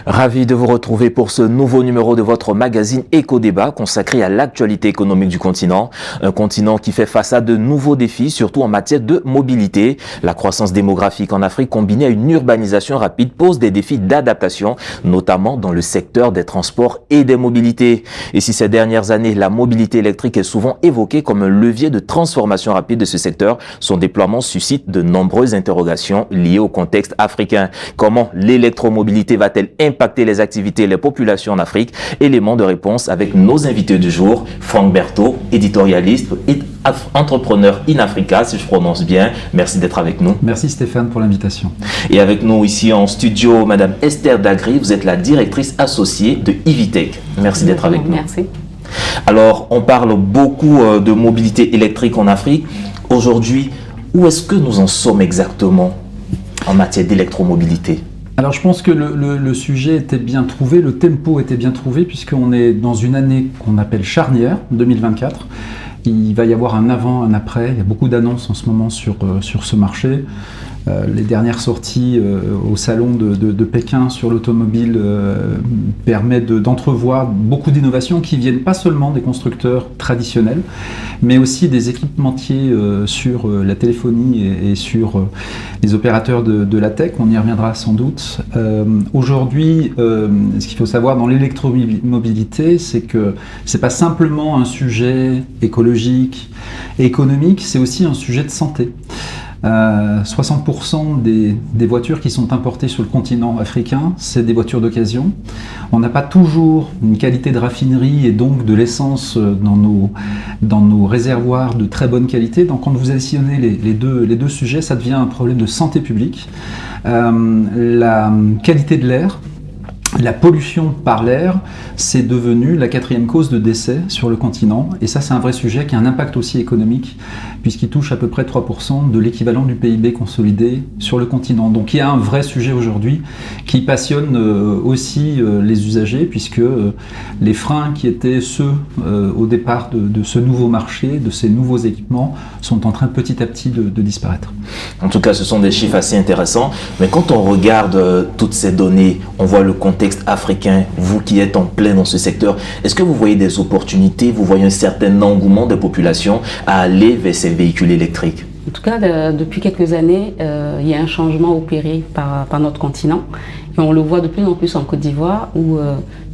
Ravi de vous retrouver pour ce nouveau numéro de votre magazine Éco-Débat consacré à l'actualité économique du continent. Un continent qui fait face à de nouveaux défis, surtout en matière de mobilité. La croissance démographique en Afrique combinée à une urbanisation rapide pose des défis d'adaptation, notamment dans le secteur des transports et des mobilités. Et si ces dernières années, la mobilité électrique est souvent évoquée comme un levier de transformation rapide de ce secteur, son déploiement suscite de nombreuses interrogations liées au contexte africain. Comment l'électromobilité va-t-elle impacter les activités et les populations en Afrique? Élément de réponse avec nos invités du jour, Franck Berthaud, éditorialiste et entrepreneur in Africa, si je prononce bien. Merci d'être avec nous. Merci Stéphane pour l'invitation. Et avec nous ici en studio, Madame Esther Dagri, vous êtes la directrice associée de Ivitech. Merci d'être avec nous. Merci. Alors, on parle beaucoup de mobilité électrique en Afrique. Aujourd'hui, où est-ce que nous en sommes exactement en matière d'électromobilité? Alors je pense que le sujet était bien trouvé, le tempo était bien trouvé puisqu'on est dans une année qu'on appelle charnière, 2024. Il va y avoir un avant, un après, il y a beaucoup d'annonces en ce moment sur ce marché. Les dernières sorties au salon de Pékin sur l'automobile permettent d'entrevoir beaucoup d'innovations qui viennent pas seulement des constructeurs traditionnels, mais aussi des équipementiers sur la téléphonie et sur les opérateurs de la tech. On y reviendra sans doute. Aujourd'hui, ce qu'il faut savoir dans l'électromobilité, c'est que c'est pas simplement un sujet écologique, économique, c'est aussi un sujet de santé. 60% des voitures qui sont importées sur le continent africain, c'est des voitures d'occasion. On n'a pas toujours une qualité de raffinerie et donc de l'essence dans nos réservoirs de très bonne qualité. Donc quand vous additionnez les deux sujets, ça devient un problème de santé publique. La qualité de l'air, la pollution par l'air, c'est devenu la 4e cause de décès sur le continent. Et ça, c'est un vrai sujet qui a un impact aussi économique, puisqu'il touche à peu près 3% de l'équivalent du PIB consolidé sur le continent. Donc il y a un vrai sujet aujourd'hui qui passionne aussi les usagers, puisque les freins qui étaient ceux au départ de ce nouveau marché, de ces nouveaux équipements, sont en train petit à petit de disparaître. En tout cas, ce sont des chiffres assez intéressants. Mais quand on regarde toutes ces données, on voit le contexte africain, vous qui êtes en plein dans ce secteur, est-ce que vous voyez des opportunités, vous voyez un certain engouement des populations à aller vers ces véhicules électriques? En tout cas, depuis quelques années, il y a un changement opéré par notre continent. Et on le voit de plus en plus en Côte d'Ivoire, où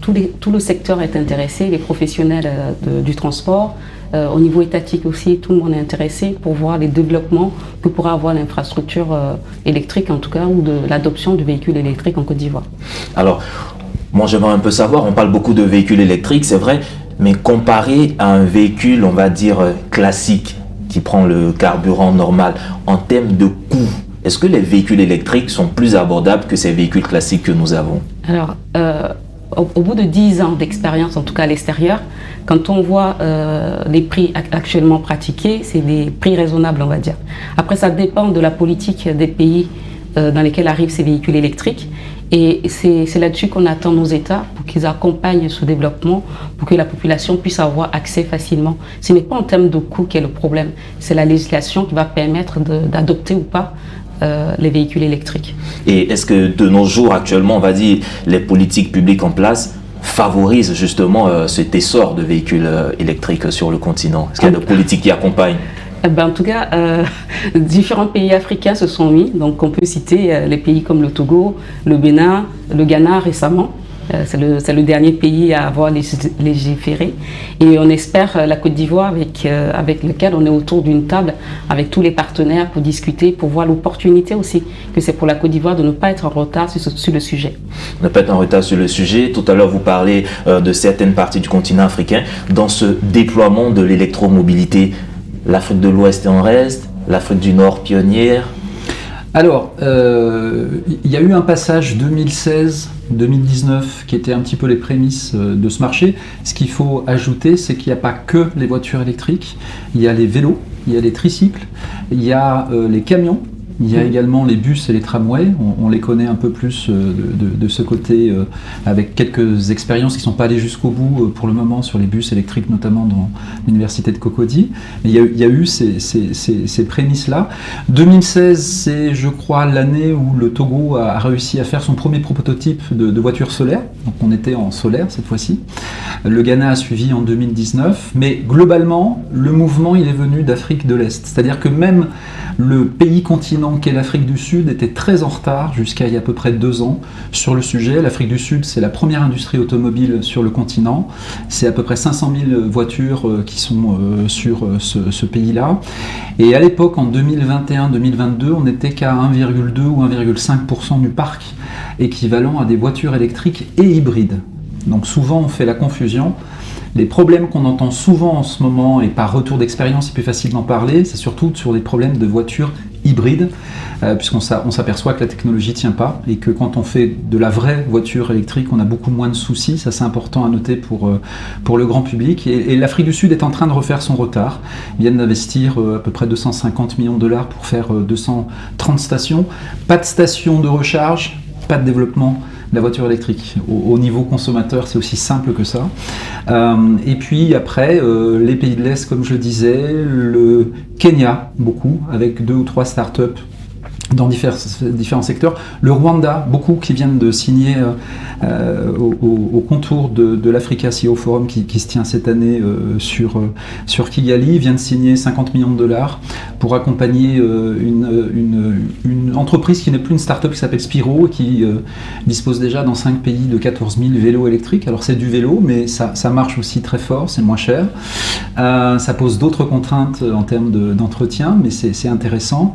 tout le secteur est intéressé, les professionnels du transport, au niveau étatique aussi, tout le monde est intéressé pour voir les développements que pourra avoir l'infrastructure électrique, en tout cas, ou de l'adoption du véhicule électrique en Côte d'Ivoire. Alors, moi j'aimerais un peu savoir, on parle beaucoup de véhicules électriques, c'est vrai, mais comparé à un véhicule, on va dire, classique, qui prend le carburant normal, en termes de coût, est-ce que les véhicules électriques sont plus abordables que ces véhicules classiques que nous avons? Alors, au bout de 10 ans d'expérience, en tout cas à l'extérieur, quand on voit les prix actuellement pratiqués, c'est des prix raisonnables, on va dire. Après, ça dépend de la politique des pays dans lesquels arrivent ces véhicules électriques. Et c'est là-dessus qu'on attend nos États pour qu'ils accompagnent ce développement, pour que la population puisse avoir accès facilement. Ce n'est pas en termes de coût qui est le problème, c'est la législation qui va permettre d'adopter ou pas les véhicules électriques. Et est-ce que de nos jours, actuellement, on va dire, les politiques publiques en place favorisent justement cet essor de véhicules électriques sur le continent? Est-ce qu'il y a des politiques qui accompagnent? En tout cas, différents pays africains se sont mis. Donc on peut citer les pays comme le Togo, le Bénin, le Ghana récemment. C'est le dernier pays à avoir légiféré. Et on espère la Côte d'Ivoire avec lequel on est autour d'une table avec tous les partenaires pour discuter, pour voir l'opportunité aussi que c'est pour la Côte d'Ivoire de ne pas être en retard sur le sujet. Ne pas être en retard sur le sujet. Tout à l'heure, vous parlez de certaines parties du continent africain. Dans ce déploiement de l'électromobilité, l'Afrique de l'Ouest est en reste, l'Afrique du Nord pionnière. Alors, il y a eu un passage 2016-2019 qui était un petit peu les prémices de ce marché. Ce qu'il faut ajouter, c'est qu'il n'y a pas que les voitures électriques. Il y a les vélos, il y a les tricycles, il y a les camions, Il y a également les bus et les tramways. On les connaît un peu plus de ce côté, avec quelques expériences qui ne sont pas allées jusqu'au bout pour le moment sur les bus électriques, notamment dans l'université de Cocody. Mais il y a eu ces prémices-là. 2016, c'est, je crois, l'année où le Togo a réussi à faire son premier prototype de voiture solaire. Donc on était en solaire cette fois-ci. Le Ghana a suivi en 2019. Mais globalement, le mouvement, il est venu d'Afrique de l'Est. C'est-à-dire que même le pays continent qu'est l'Afrique du Sud était très en retard jusqu'à il y a à peu près 2 ans sur le sujet. L'Afrique du Sud, c'est la première industrie automobile sur le continent. C'est à peu près 500 000 voitures qui sont sur ce pays-là. Et à l'époque, en 2021-2022, on n'était qu'à 1,2 ou 1,5% du parc, équivalent à des voitures électriques et hybrides. Donc souvent, on fait la confusion. Les problèmes qu'on entend souvent en ce moment, et par retour d'expérience, c'est plus facile d'en parler, c'est surtout sur des problèmes de voitures hybrides, puisqu'on s'aperçoit que la technologie ne tient pas, et que quand on fait de la vraie voiture électrique, on a beaucoup moins de soucis. Ça, c'est important à noter pour le grand public. Et l'Afrique du Sud est en train de refaire son retard. Ils viennent d'investir à peu près 250 millions de dollars pour faire 230 stations. Pas de stations de recharge, pas de développement de la voiture électrique. Au niveau consommateur, c'est aussi simple que ça. Et puis après, les pays de l'Est, comme je le disais, le Kenya, beaucoup, avec 2 ou 3 startups dans différents secteurs. Le Rwanda, beaucoup qui viennent de signer au contour de l'Africa CEO Forum qui se tient cette année sur Kigali, vient de signer 50 millions de dollars pour accompagner une entreprise qui n'est plus une start-up, qui s'appelle Spiro, et qui dispose déjà dans 5 pays de 14 000 vélos électriques. Alors c'est du vélo, mais ça marche aussi très fort, c'est moins cher. Ça pose d'autres contraintes en termes d'entretien, mais c'est intéressant.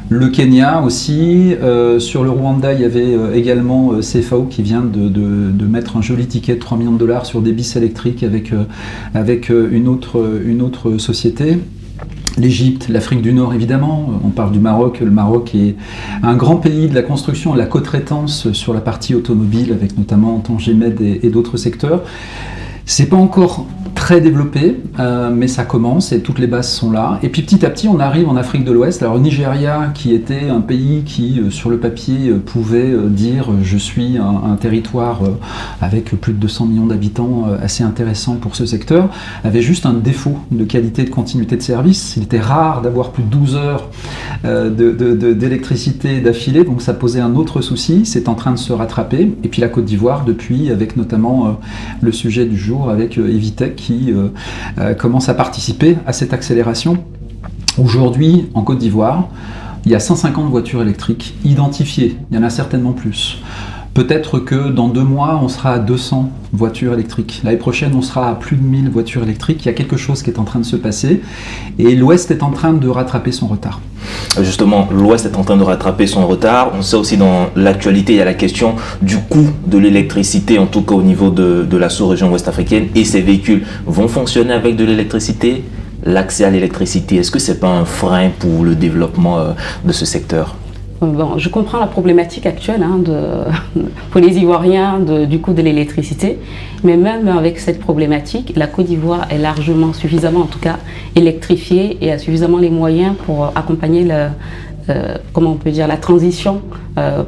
Le Kenya aussi, sur le Rwanda, il y avait également CFAO qui vient de mettre un joli ticket de 3 millions de dollars sur des bis électriques avec une autre société. L'Égypte, l'Afrique du Nord évidemment, on parle du Maroc. Le Maroc est un grand pays de la construction et de la cotraitance sur la partie automobile, avec notamment Tangemed et d'autres secteurs. C'est pas encore très développé, mais ça commence et toutes les bases sont là. Et puis petit à petit, on arrive en Afrique de l'Ouest. Alors Nigeria, qui était un pays qui, sur le papier, pouvait dire « je suis un territoire avec plus de 200 millions d'habitants assez intéressant pour ce secteur », avait juste un défaut de qualité de continuité de service. Il était rare d'avoir plus de 12 heures d'électricité d'affilée, donc ça posait un autre souci. C'est en train de se rattraper. Et puis la Côte d'Ivoire, depuis, avec notamment le sujet du jour, avec Evitech, qui commence à participer à cette accélération. Aujourd'hui, en Côte d'Ivoire, il y a 150 voitures électriques identifiées. Il y en a certainement plus. Peut-être que dans 2 mois, on sera à 200 voitures électriques. L'année prochaine, on sera à plus de 1000 voitures électriques. Il y a quelque chose qui est en train de se passer et l'Ouest est en train de rattraper son retard. Justement, l'Ouest est en train de rattraper son retard. On sait aussi dans l'actualité, il y a la question du coût de l'électricité, en tout cas au niveau de la sous-région ouest africaine. Et ces véhicules vont fonctionner avec de l'électricité. L'accès à l'électricité, est-ce que ce n'est pas un frein pour le développement de ce secteur ? Bon, je comprends la problématique actuelle pour les Ivoiriens du coût de l'électricité, mais même avec cette problématique, la Côte d'Ivoire est largement, suffisamment en tout cas, électrifiée et a suffisamment les moyens pour accompagner comment on peut dire, la transition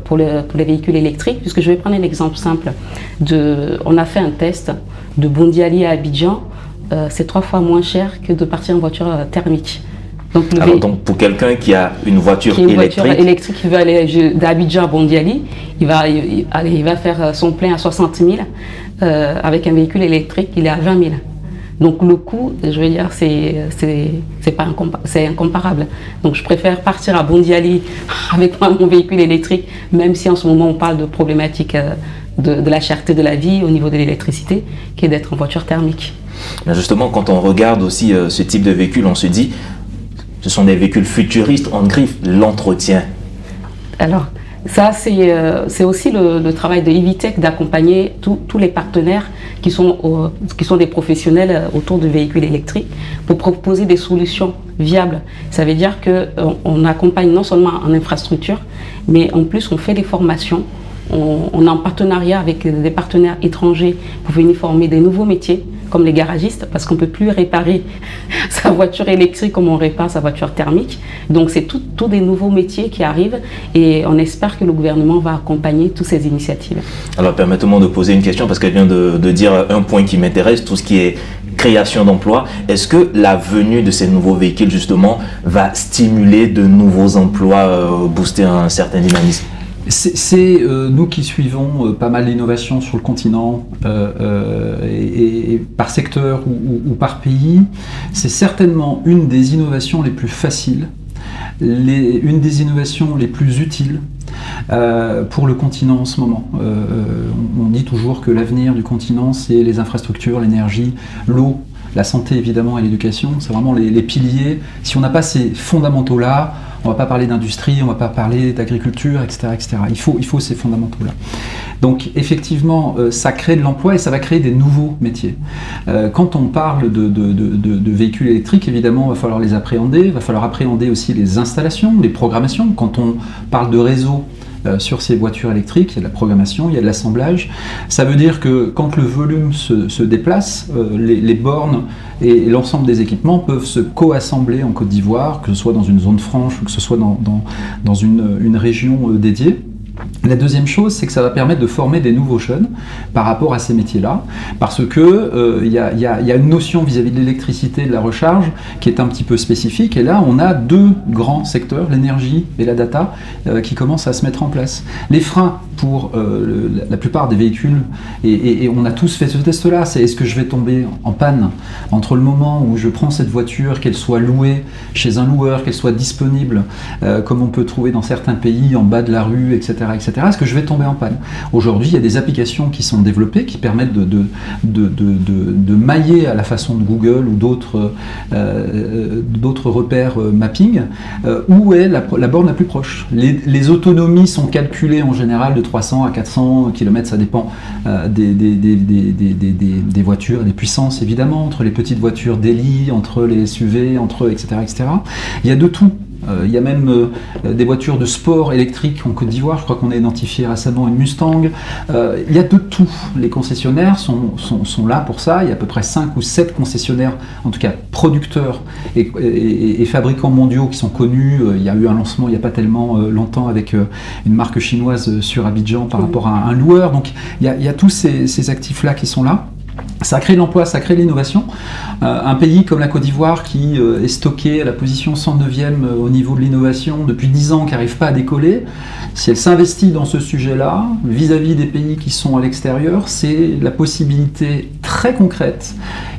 pour les véhicules électriques, puisque je vais prendre un exemple simple. On a fait un test de Bondiali à Abidjan, c'est 3 fois moins cher que de partir en voiture thermique. Donc pour quelqu'un qui a une voiture électrique qui veut aller d'Abidjan à Bondiali, il va faire son plein à 60 000. Avec un véhicule électrique, il est à 20 000. Donc le coût, je veux dire, c'est incomparable. Donc je préfère partir à Bondiali avec mon véhicule électrique, même si en ce moment on parle de problématiques de la cherté de la vie au niveau de l'électricité, qu'est d'être en voiture thermique. Mais justement, quand on regarde aussi ce type de véhicule, on se dit ce sont des véhicules futuristes, en griffe, l'entretien. Alors, ça, c'est aussi le travail de Evitech d'accompagner tous les partenaires qui sont des professionnels autour de véhicules électriques pour proposer des solutions viables. Ça veut dire qu'on accompagne non seulement en infrastructure, mais en plus on fait des formations, on est en partenariat avec des partenaires étrangers pour venir former des nouveaux métiers, comme les garagistes, parce qu'on ne peut plus réparer sa voiture électrique comme on répare sa voiture thermique. Donc c'est tout des nouveaux métiers qui arrivent et on espère que le gouvernement va accompagner toutes ces initiatives. Alors permettez-moi de poser une question parce qu'elle vient de dire un point qui m'intéresse, tout ce qui est création d'emplois. Est-ce que la venue de ces nouveaux véhicules justement va stimuler de nouveaux emplois, booster un certain dynamisme? C'est nous qui suivons pas mal d'innovations sur le continent et par secteur ou par pays, c'est certainement une des innovations les plus faciles, une des innovations les plus utiles pour le continent en ce moment. On dit toujours que l'avenir du continent, c'est les infrastructures, l'énergie, l'eau, la santé évidemment et l'éducation. C'est vraiment les piliers. Si on n'a pas ces fondamentaux-là, on ne va pas parler d'industrie, on ne va pas parler d'agriculture, etc., etc. Il faut ces fondamentaux-là. Donc effectivement, ça crée de l'emploi et ça va créer des nouveaux métiers. Quand on parle de véhicules électriques, évidemment, il va falloir les appréhender. Il va falloir appréhender aussi les installations, les programmations. Quand on parle de réseau, sur ces voitures électriques, il y a de la programmation, il y a de l'assemblage. Ça veut dire que quand le volume se déplace, les bornes et l'ensemble des équipements peuvent se co-assembler en Côte d'Ivoire, que ce soit dans une zone franche ou que ce soit dans une région dédiée. La deuxième chose, c'est que ça va permettre de former des nouveaux jeunes par rapport à ces métiers-là, parce que y a une notion vis-à-vis de l'électricité et de la recharge qui est un petit peu spécifique, et là on a deux grands secteurs, l'énergie et la data, qui commencent à se mettre en place. Les freins pour la plupart des véhicules, et on a tous fait ce test-là, c'est est-ce que je vais tomber en panne entre le moment où je prends cette voiture, qu'elle soit louée chez un loueur, qu'elle soit disponible, comme on peut trouver dans certains pays, en bas de la rue, etc., etc. Est-ce que je vais tomber en panne? Aujourd'hui, il y a des applications qui sont développées qui permettent de mailler à la façon de Google ou d'autres repères mapping où est la borne la plus proche. Les autonomies sont calculées en général de 300 à 400 km, ça dépend des voitures, des puissances évidemment, entre les petites voitures daily, entre les SUV, etc., etc. Il y a de tout. Il y a même des voitures de sport électriques en Côte d'Ivoire, je crois qu'on a identifié récemment une Mustang. Il y a de tout. Les concessionnaires sont là pour ça. Il y a à peu près 5 ou 7 concessionnaires, en tout cas producteurs et fabricants mondiaux qui sont connus. Il y a eu un lancement il n'y a pas tellement longtemps avec une marque chinoise sur Abidjan par rapport à un loueur. Donc il y a tous ces actifs-là qui sont là. Ça crée de l'emploi, ça crée de l'innovation. Un pays comme la Côte d'Ivoire qui est stocké à la position 109e au niveau de l'innovation depuis 10 ans, qui n'arrive pas à décoller, si elle s'investit dans ce sujet-là, vis-à-vis des pays qui sont à l'extérieur, c'est la possibilité très concrète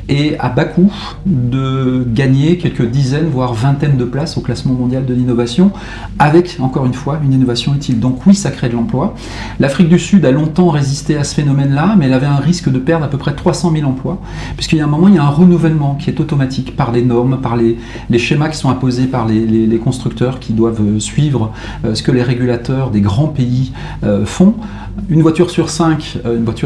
et à bas coût de gagner quelques dizaines, voire vingtaines de places au classement mondial de l'innovation, avec, encore une fois, une innovation utile. Donc oui, ça crée de l'emploi. L'Afrique du Sud a longtemps résisté à ce phénomène-là, mais elle avait un risque de perdre à peu près 300 000 emplois, puisqu'il y a un moment, il y a un renouvellement qui est automatique par les normes, par les schémas qui sont imposés par les constructeurs qui doivent suivre ce que les régulateurs des grands pays font. Une voiture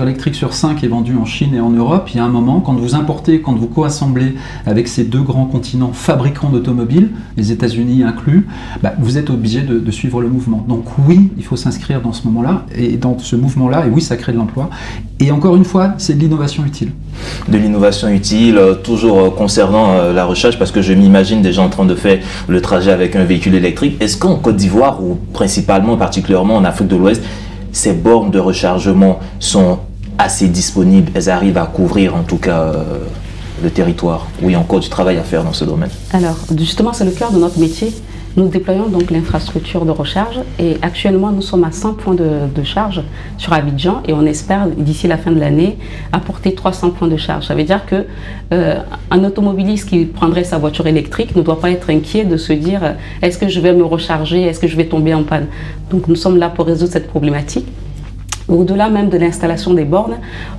électrique sur 5 est vendue en Chine et en Europe. Il y a un moment, quand vous importez, quand vous co-assemblez avec ces deux grands continents fabricants d'automobiles, les États-Unis inclus, vous êtes obligé de suivre le mouvement. Donc oui, il faut s'inscrire dans ce moment-là et dans ce mouvement-là, et oui, ça crée de l'emploi. Et encore une fois, c'est de l'innovation utile. De l'innovation utile, toujours concernant la recherche, parce que je m'imagine déjà en train de faire le trajet avec un véhicule électrique. Est-ce qu'en Côte d'Ivoire, ou particulièrement en Afrique de l'Ouest, ces bornes de rechargement sont assez disponibles, elles arrivent à couvrir en tout cas le territoire? Oui, il y a encore du travail à faire dans ce domaine. Alors, justement, c'est le cœur de notre métier. Nous déployons donc l'infrastructure de recharge et actuellement nous sommes à 100 points de charge sur Abidjan et on espère d'ici la fin de l'année apporter 300 points de charge. Ça veut dire que un automobiliste qui prendrait sa voiture électrique ne doit pas être inquiet de se dire est-ce que je vais me recharger, est-ce que je vais tomber en panne. Donc nous sommes là pour résoudre cette problématique. Au-delà même de l'installation des bornes,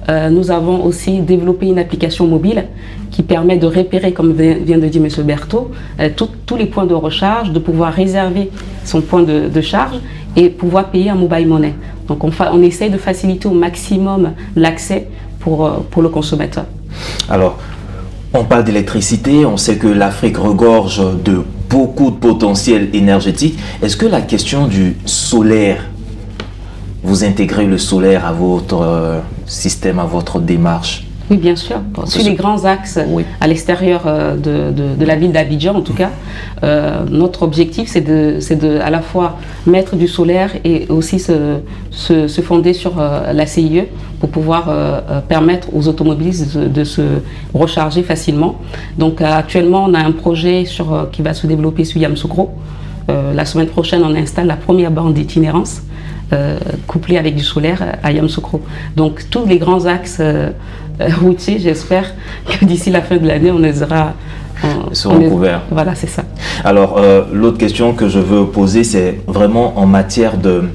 nous avons aussi développé une application mobile qui permet de repérer, comme vient de dire M. Berthaud, tous les points de recharge, de pouvoir réserver son point de charge et pouvoir payer en mobile money. Donc on essaye de faciliter au maximum l'accès pour le consommateur. Alors, on parle d'électricité, on sait que l'Afrique regorge de beaucoup de potentiel énergétique. Est-ce que la question du solaire vous intégrez le solaire à votre système, à votre démarche? Oui, bien sûr. Sur les grands axes, oui, à l'extérieur de la ville d'Abidjan, en tout cas, notre objectif, c'est de à la fois mettre du solaire et aussi se fonder sur la CIE pour pouvoir permettre aux automobilistes de se recharger facilement. Donc, actuellement, on a un projet qui va se développer sur Yamoussoukro. La semaine prochaine, on installe la première borne d'itinérance couplée avec du solaire à Yamoussoukro. Donc, tous les grands axes routiers, j'espère que d'ici la fin de l'année, on les aura. Seront couverts. Voilà, c'est ça. Alors, l'autre question que je veux poser, c'est vraiment en matière de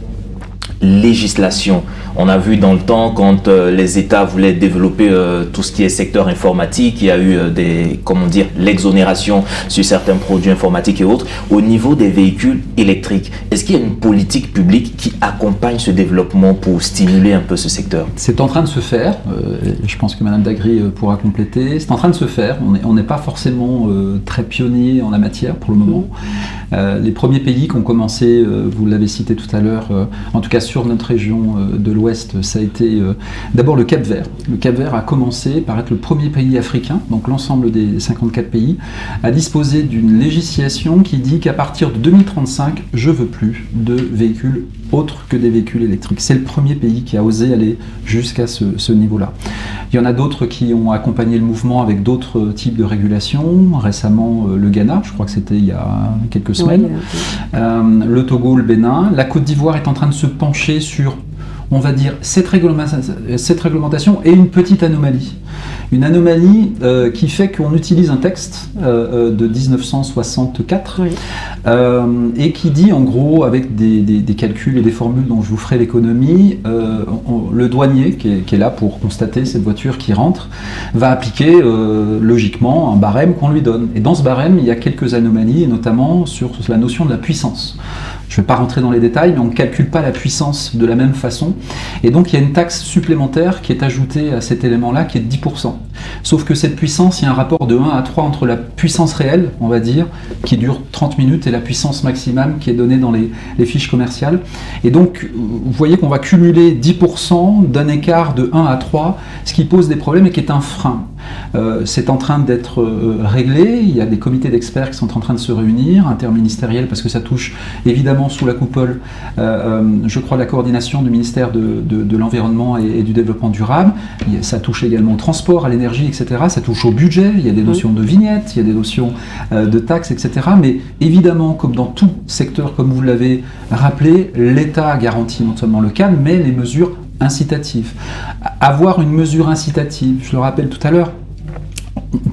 législation. On a vu dans le temps, quand les États voulaient développer tout ce qui est secteur informatique, il y a eu l'exonération sur certains produits informatiques et autres. Au niveau des véhicules électriques, est-ce qu'il y a une politique publique qui accompagne ce développement pour stimuler un peu ce secteur? C'est en train de se faire. Je pense que Madame Dagri pourra compléter. C'est en train de se faire. On n'est pas forcément très pionnier en la matière pour le moment. Les premiers pays qui ont commencé, vous l'avez cité tout à l'heure, en tout cas sur notre région de l'Ouest, ça a été d'abord le Cap-Vert. Le Cap-Vert a commencé par être le premier pays africain, donc l'ensemble des 54 pays, à disposer d'une législation qui dit qu'à partir de 2035, je veux plus de véhicules autres que des véhicules électriques. C'est le premier pays qui a osé aller jusqu'à ce niveau-là. Il y en a d'autres qui ont accompagné le mouvement avec d'autres types de régulations. Récemment, le Ghana, je crois que c'était il y a quelques semaines. Oui. Le Togo, le Bénin. La Côte d'Ivoire est en train de se pencher sur, on va dire, cette réglementation et une petite anomalie. Une anomalie qui fait qu'on utilise un texte de 1964 oui. Et qui dit en gros, avec des calculs et des formules dont je vous ferai l'économie, le douanier qui est là pour constater cette voiture qui rentre va appliquer logiquement un barème qu'on lui donne. Et dans ce barème, il y a quelques anomalies, et notamment sur la notion de la puissance. Je ne vais pas rentrer dans les détails, mais on ne calcule pas la puissance de la même façon. Et donc, il y a une taxe supplémentaire qui est ajoutée à cet élément-là, qui est de 10%. Sauf que cette puissance, il y a un rapport de 1 à 3 entre la puissance réelle, on va dire, qui dure 30 minutes, et la puissance maximum qui est donnée dans les fiches commerciales. Et donc, vous voyez qu'on va cumuler 10% d'un écart de 1 à 3, ce qui pose des problèmes et qui est un frein. C'est en train d'être réglé. Il y a des comités d'experts qui sont en train de se réunir, interministériels, parce que ça touche évidemment sous la coupole, je crois, la coordination du ministère de l'Environnement et du Développement durable. Ça touche également au transport, à l'énergie, etc. Ça touche au budget. Il y a des notions de vignettes, il y a des notions de taxes, etc. Mais évidemment, comme dans tout secteur, comme vous l'avez rappelé, l'État garantit non seulement le cadre, mais les mesures incitatif. Avoir une mesure incitative, je le rappelle tout à l'heure,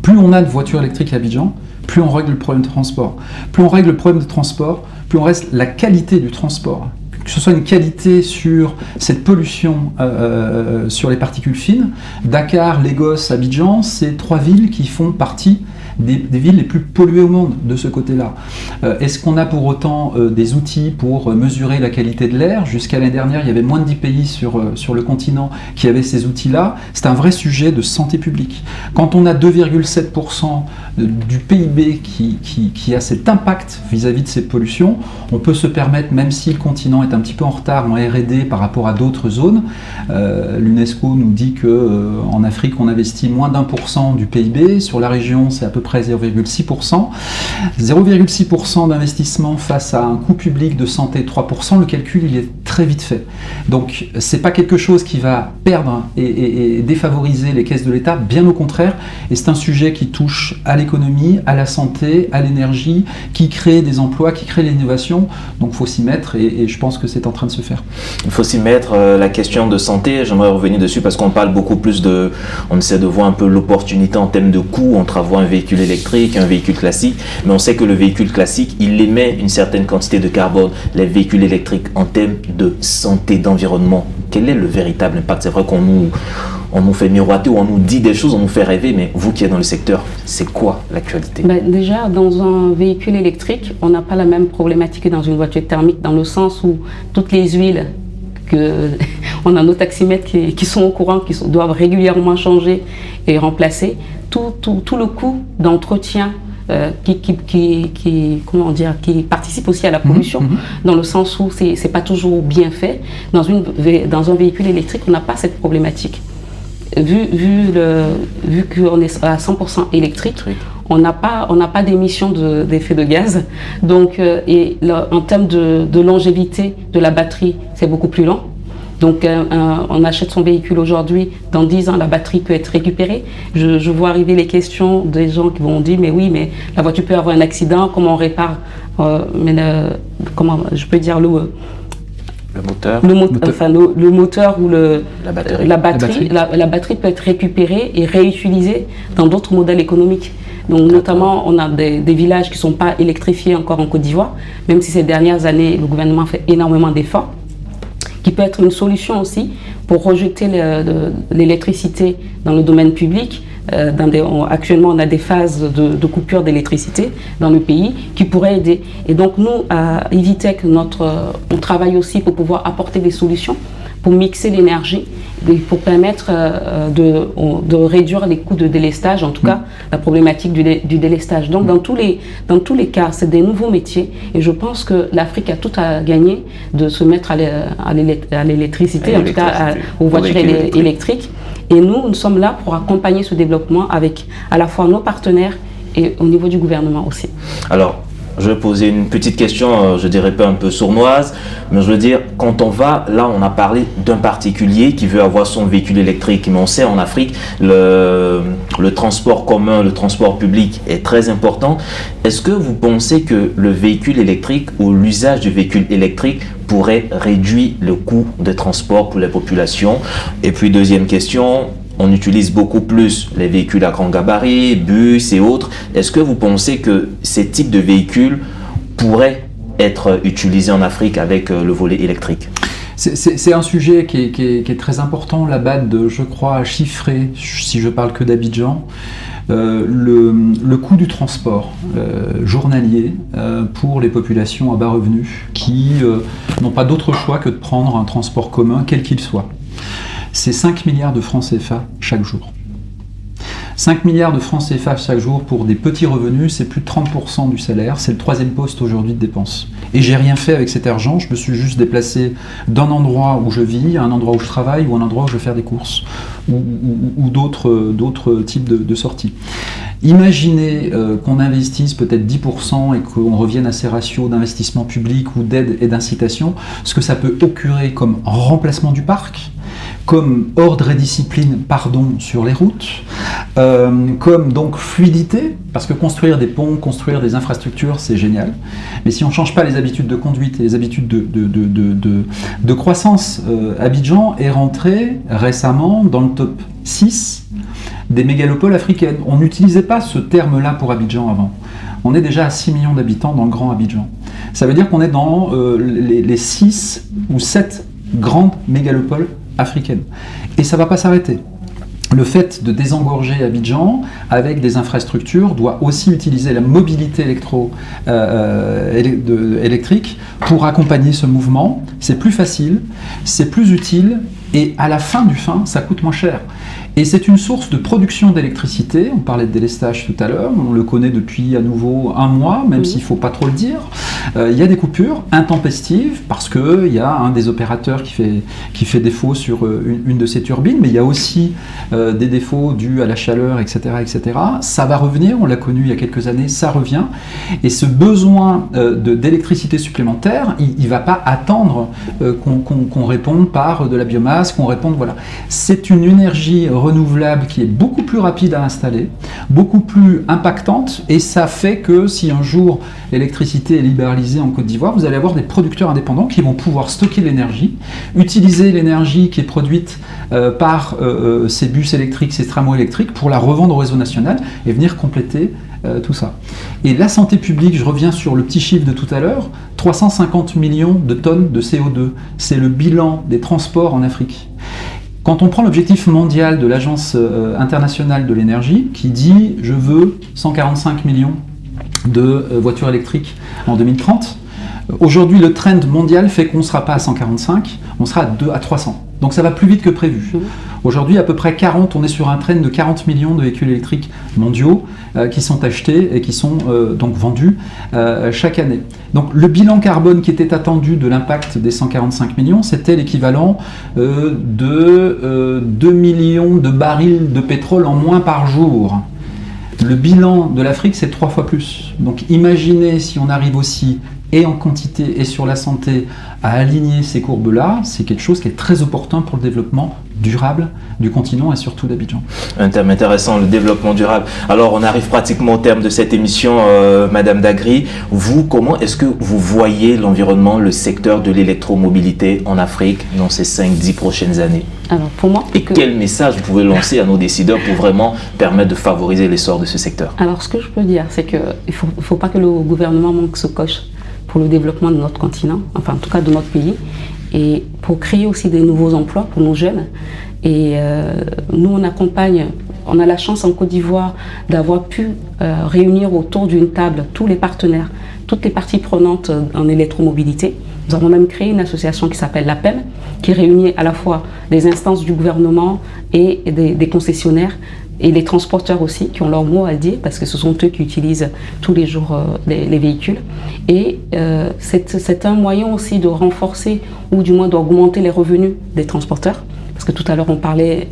plus on a de voitures électriques à Abidjan, plus on règle le problème de transport. Plus on règle le problème de transport, plus on reste la qualité du transport. Que ce soit une qualité sur cette pollution sur les particules fines. Dakar, Lagos, Abidjan, c'est 3 villes qui font partie des villes les plus polluées au monde de ce côté-là. Est-ce qu'on a pour autant des outils pour mesurer la qualité de l'air? Jusqu'à l'année dernière, il y avait moins de 10 pays sur le continent qui avaient ces outils-là. C'est un vrai sujet de santé publique. Quand on a 2,7% du PIB qui a cet impact vis-à-vis de ces pollutions, on peut se permettre, même si le continent est un petit peu en retard en R&D par rapport à d'autres zones, l'UNESCO nous dit qu'en Afrique, on investit moins d'1% du PIB. Sur la région, c'est à peu près 0,6%. 0,6% d'investissement face à un coût public de santé 3%, le calcul il est très vite fait. Donc c'est pas quelque chose qui va perdre et défavoriser les caisses de l'État, bien au contraire, et c'est un sujet qui touche à l'économie, à la santé, à l'énergie, qui crée des emplois, qui crée l'innovation, donc il faut s'y mettre et je pense que c'est en train de se faire. Il faut s'y mettre. La question de santé, j'aimerais revenir dessus parce qu'on parle beaucoup plus on essaie de voir un peu l'opportunité en termes de coût entre avoir un véhicule électrique, un véhicule classique, mais on sait que le véhicule classique, il émet une certaine quantité de carbone. Les véhicules électriques, en termes de santé, d'environnement, quel est le véritable impact? C'est vrai qu'on nous fait miroiter ou on nous dit des choses, on nous fait rêver, mais vous qui êtes dans le secteur, c'est quoi l'actualité? Déjà, dans un véhicule électrique, on n'a pas la même problématique que dans une voiture thermique, dans le sens où toutes les huiles on a nos taximètres qui sont au courant, doivent régulièrement changer et remplacer. Tout le coût d'entretien comment dire, qui participent aussi à la pollution, dans le sens où c'est pas toujours bien fait. Dans un véhicule électrique, on n'a pas cette problématique. Vu qu'on est à 100% électrique, on n'a pas d'émissions d'effet de gaz. Donc, en termes de longévité de la batterie, c'est beaucoup plus lent. Donc, on achète son véhicule aujourd'hui, dans 10 ans, la batterie peut être récupérée. Je vois arriver les questions des gens qui vont dire, mais oui, mais la voiture peut avoir un accident, comment on répare comment je peux dire le moteur ou la batterie peut être récupérée et réutilisée dans d'autres modèles économiques. Donc notamment, on a des villages qui ne sont pas électrifiés encore en Côte d'Ivoire, même si ces dernières années, le gouvernement fait énormément d'efforts, qui peut être une solution aussi pour rejeter l'électricité dans le domaine public. Actuellement, on a des phases de coupure d'électricité dans le pays qui pourraient aider. Et donc nous, à Evitech, on travaille aussi pour pouvoir apporter des solutions pour mixer l'énergie, pour permettre de réduire les coûts de délestage, en tout cas la problématique du délestage. Donc dans tous les cas, c'est des nouveaux métiers et je pense que l'Afrique a tout à gagner de se mettre à l'électricité, en tout cas aux voitures électriques. Et nous sommes là pour accompagner ce développement avec à la fois nos partenaires et au niveau du gouvernement aussi. Alors, je vais poser une petite question, je dirais pas un peu sournoise, mais je veux dire, quand on va, là on a parlé d'un particulier qui veut avoir son véhicule électrique, mais on sait en Afrique, le transport commun, le transport public est très important. Est-ce que vous pensez que le véhicule électrique ou l'usage du véhicule électrique pourrait réduire le coût de transport pour les populations? Et puis deuxième question, on utilise beaucoup plus les véhicules à grand gabarit, bus et autres. Est-ce que vous pensez que ces types de véhicules pourraient être utilisés en Afrique avec le volet électrique? C'est un sujet qui est très important. La BAD, je crois, a chiffré, si je parle que d'Abidjan, le coût du transport journalier pour les populations à bas revenus qui n'ont pas d'autre choix que de prendre un transport commun, quel qu'il soit. C'est 5 milliards de francs CFA chaque jour. 5 milliards de francs CFA chaque jour pour des petits revenus, c'est plus de 30% du salaire, c'est le 3e poste aujourd'hui de dépenses. Et j'ai rien fait avec cet argent, je me suis juste déplacé d'un endroit où je vis, à un endroit où je travaille, ou un endroit où je vais faire des courses, ou d'autres types de sorties. Imaginez qu'on investisse peut-être 10% et qu'on revienne à ces ratios d'investissement public ou d'aide et d'incitation, ce que ça peut occurer comme remplacement du parc, comme ordre et discipline, sur les routes, comme donc fluidité, parce que construire des ponts, construire des infrastructures, c'est génial. Mais si on ne change pas les habitudes de conduite et les habitudes de croissance, Abidjan est rentré récemment dans le top 6 des mégalopoles africaines. On n'utilisait pas ce terme-là pour Abidjan avant. On est déjà à 6 millions d'habitants dans le Grand Abidjan. Ça veut dire qu'on est dans les 6 ou 7 grandes mégalopoles africaine. Et ça ne va pas s'arrêter. Le fait de désengorger Abidjan avec des infrastructures doit aussi utiliser la mobilité électrique pour accompagner ce mouvement. C'est plus facile, c'est plus utile et à la fin, ça coûte moins cher. Et c'est une source de production d'électricité. On parlait de délestage tout à l'heure, on le connaît depuis à nouveau un mois, même s'il ne faut pas trop le dire. Il y a des coupures intempestives parce qu'il y a un des opérateurs qui fait défaut sur une de ces turbines, mais il y a aussi des défauts dus à la chaleur, etc., etc. Ça va revenir, on l'a connu il y a quelques années, ça revient. Et ce besoin d'électricité supplémentaire, il ne va pas attendre qu'on réponde par de la biomasse, qu'on réponde, voilà. C'est une énergie renouvelable qui est beaucoup plus rapide à installer, beaucoup plus impactante, et ça fait que si un jour l'électricité est libéralisée en Côte d'Ivoire, vous allez avoir des producteurs indépendants qui vont pouvoir stocker l'énergie, utiliser l'énergie qui est produite par ces bus électriques, ces tramways électriques pour la revendre au réseau national et venir compléter tout ça. Et la santé publique, je reviens sur le petit chiffre de tout à l'heure, 350 millions de tonnes de CO2, c'est le bilan des transports en Afrique. Quand on prend l'objectif mondial de l'Agence internationale de l'énergie, qui dit « je veux 145 millions de voitures électriques en 2030 », aujourd'hui le trend mondial fait qu'on ne sera pas à 145, on sera à 300. Donc ça va plus vite que prévu. Aujourd'hui, à peu près 40, on est sur un trend de 40 millions de véhicules électriques mondiaux qui sont achetés et qui sont donc vendus chaque année. Donc le bilan carbone qui était attendu de l'impact des 145 millions, c'était l'équivalent de 2 millions de barils de pétrole en moins par jour. Le bilan de l'Afrique, c'est 3 fois plus. Donc imaginez si on arrive aussi, et en quantité et sur la santé, à aligner ces courbes-là, c'est quelque chose qui est très opportun pour le développement durable du continent et surtout d'Abidjan. Un thème intéressant, le développement durable. Alors, on arrive pratiquement au terme de cette émission, Madame Dagri. Vous, comment est-ce que vous voyez l'environnement, le secteur de l'électromobilité en Afrique dans ces 5-10 prochaines années? Alors, pour moi, et quel message vous pouvez lancer à nos décideurs pour vraiment permettre de favoriser l'essor de ce secteur? Alors, ce que je peux dire, c'est qu'il ne faut pas que le gouvernement manque ce coche pour le développement de notre continent, enfin en tout cas de notre pays, et pour créer aussi des nouveaux emplois pour nos jeunes. Et nous, on accompagne, on a la chance en Côte d'Ivoire d'avoir pu réunir autour d'une table tous les partenaires, toutes les parties prenantes en électromobilité. Nous avons même créé une association qui s'appelle l'APEM, qui réunit à la fois les instances du gouvernement et des concessionnaires, et les transporteurs aussi, qui ont leur mot à dire, parce que ce sont eux qui utilisent tous les jours les véhicules. Et c'est un moyen aussi de renforcer, ou du moins d'augmenter les revenus des transporteurs. Parce que tout à l'heure, on parlait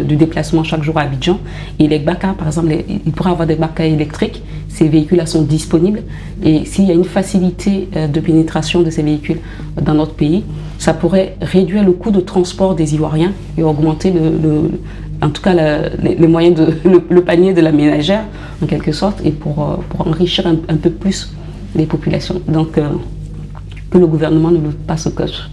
du déplacement chaque jour à Abidjan. Et les BACA, par exemple, il pourrait avoir des BACA électriques. Ces véhicules-là sont disponibles. Et s'il y a une facilité de pénétration de ces véhicules dans notre pays, ça pourrait réduire le coût de transport des Ivoiriens et augmenter en tout cas les moyens le panier de la ménagère en quelque sorte, et pour enrichir un peu plus les populations. Donc que le gouvernement ne loupe pas ce coche.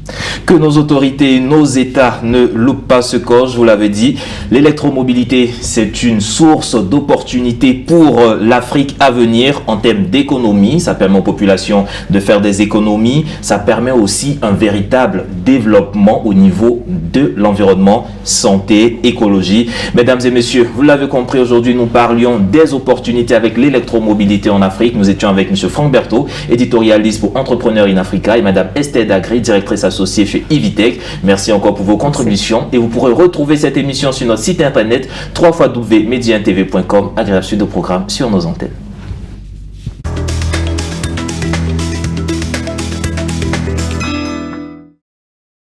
Que nos autorités, nos États ne loupent pas ce coche, vous l'avez dit. L'électromobilité, c'est une source d'opportunités pour l'Afrique à venir en termes d'économie. Ça permet aux populations de faire des économies. Ça permet aussi un véritable développement au niveau de l'environnement, santé, écologie. Mesdames et messieurs, vous l'avez compris, aujourd'hui, nous parlions des opportunités avec l'électromobilité en Afrique. Nous étions avec M. Franck Berthaud, éditorialiste pour Entrepreneurs in Africa, et Mme Esther Dagri, directrice associée chez Ivitech. Merci encore pour vos contributions. Et vous pourrez retrouver cette émission sur notre site internet www.mediantv.com. Agréable suite de programme sur nos antennes.